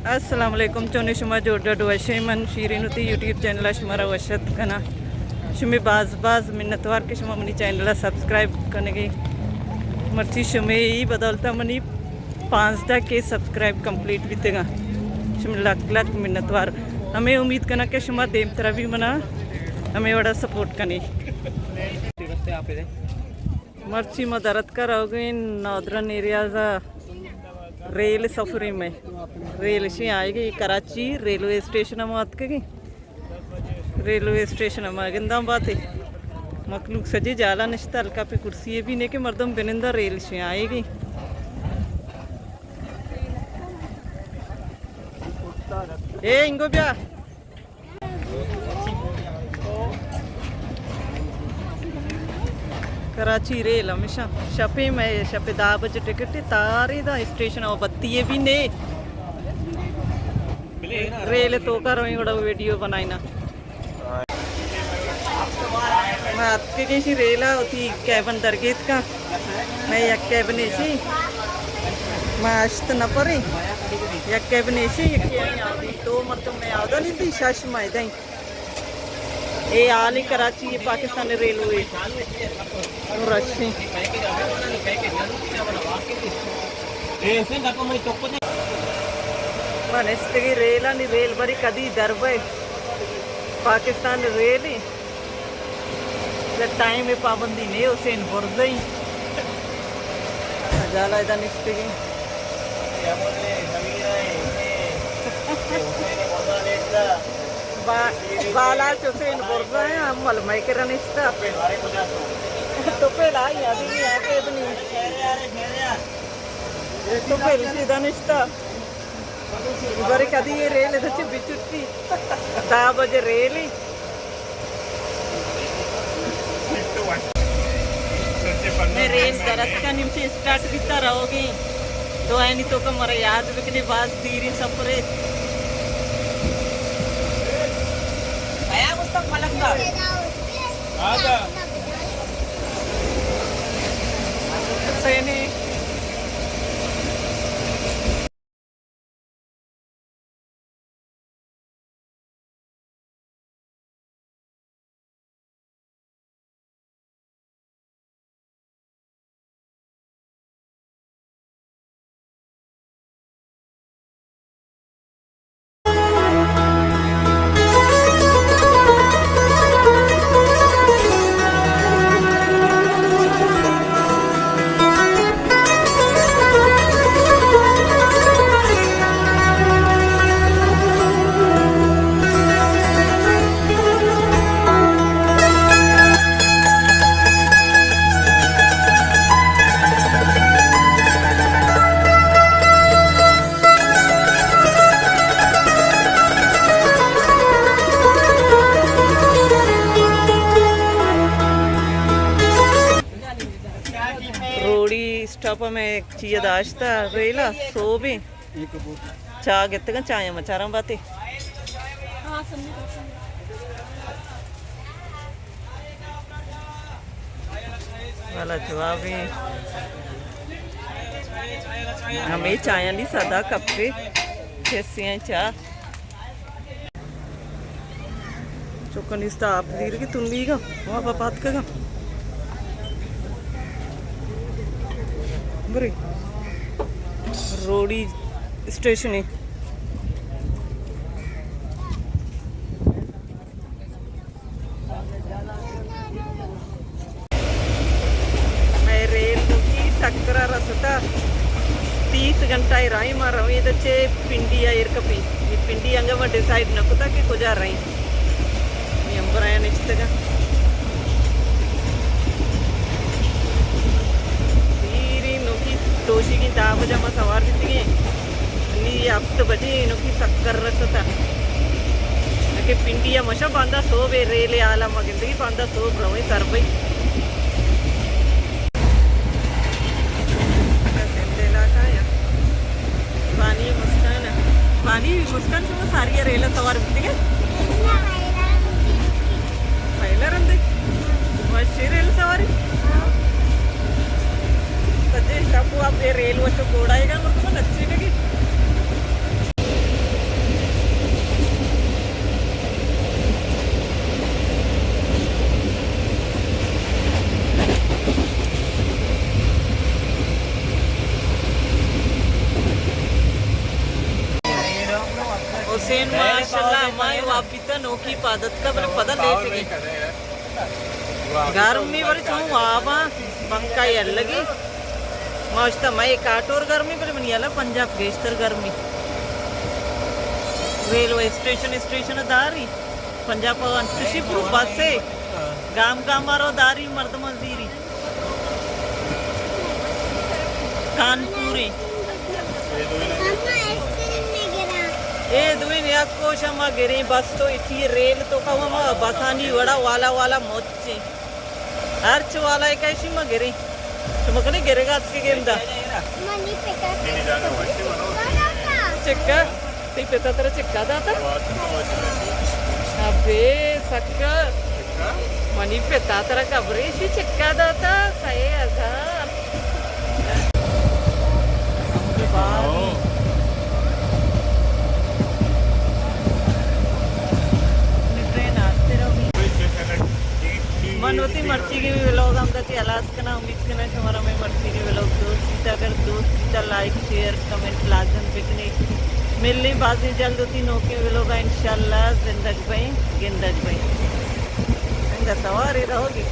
Assalamualaikum चोने शुमा जोड़ा डुआशे मन शीरीन होती यूट्यूब चैनल शुमारा वशत कना शुमे बाज मिन्नतवार के शुमा मनी चैनल सब्सक्राइब करने की मर्ची शुमे ही बदलता मनी 5 के सब्सक्राइब कंप्लीट बीतेगा शुमे लाख मिन्नतवार हमें उम्मीद करना कि शुमा देम तरह भी मना हमें बड़ा सपोर्ट करनी मर्ची मदरत करोगे नॉर्दर्न एरियाज रेल सफरी में रेल से आएगी कराची रेलवे स्टेशन में आत के रेलवे स्टेशन में गंदा बात है मखलूक सजे जाला निश्ता हल्का पे कुर्सी भी नहीं के मर्दम बिनिंदा रेल से आएगी ए इंगो ब्या कराची रेल हमेशा छपे में छपे 10 बजे टिकट तारे दा स्टेशन आओ बत्ती भी ने रेल तो करो बड़ा वीडियो बनाई ना मैं आपके कैसी रेल होती कैबन दरगेत का मैं एक कैबन ऐसी मैं अश्त न परे एक कैबन ऐसी तो मतलब मैं आदा नहीं थी शश मायदा ये आल ही कराची ये पाकिस्तान रेलवे रशी मनस्ती रेल आणि रेल बरी कधी दरबय पाकिस्तान रेल टाइम में पाबंदी नहीं उसे बुरदई जाला इधर निस्ती बाला चुसेन बुरदा है अमल मैकरन इस्ता तो पहला यादी नहीं है के बनी तो पहले सीधा निस्ता बरे कदी ये रेल इधर से बिचुट्टी 10 बजे रेल ही मैं रेल दरद का निम्न स्टार्ट कितना रहोगी तो है नहीं तो का मरा याद बिकने बाद दीरी सफरे आजा स्टॉप में एक चीज दाश्ता रेला सो भी चाह गित्तगा चाय मचारा बातें वाला जवाब ही हमें चाय नहीं सादा कप पे कैसे चाह चुकन इस आप दीर की तुम लीगा वहाँ बात कगा रोडी स्टेशन है मैं रेल की सक्रा रसता 30 घंटा ही राई मार रहा हूँ इधर से पिंडी आयर कपी ये पिंडी अंग वड्डे साइड नकुता के गुजार रही मी अंबर आया निश्चित दोषी की 10 बजे में सवार दी नी 8 बजे इनों की सक्कर रसता के पिंडिया मशा बांधा सो बे रेले आला मगिंदगी बांधा सो ब्रवे सर भाई पानी मुस्कान से सारी रेल सवार दी पहला रंदे मशी रेल सवारी सजे शापू आप ये रेल वो तो कोड़ा आएगा मतलब अच्छी लगी हुसैन माशाल्लाह माय वापिता नोकी पादत का बले पता लेट गई गर्मी बड़ी चो वाबा बंका लगी मस्त मैं काटोर गर्मी बले बनियाला पंजाब गेस्टर गर्मी रेलवे स्टेशन दारी पंजाब अंतशिपुर बसे गाम गामारो दारी मर्द मजदूरी कानपुरी ए दुइन याको शमा गिरी बस तो इथी रेल तो का वमा बसानी वड़ा वाला मोचे हर्च वाला एक ऐसी म गिरी तो मकने गिरेगा आज के गेम दा चिक्का ती पेता तेरा चिक्का दाता अबे सक्का मनी पेता तेरा कबरे सी चिक्का दाता सही आजार हमके बाद मनोती मर्ची के भी व्लॉग आमदा ची अलास्कना उम्मीद करना हमारा में मर्ची के व्लॉग दोस्त अगर दोस्त लाइक शेयर कमेंट लाजम पिकनिक मिलनी बाजी जल्द होती नौके व्लॉग इंशाल्लाह जिंदगी भाई गिंदज भाई सवारी रहोगी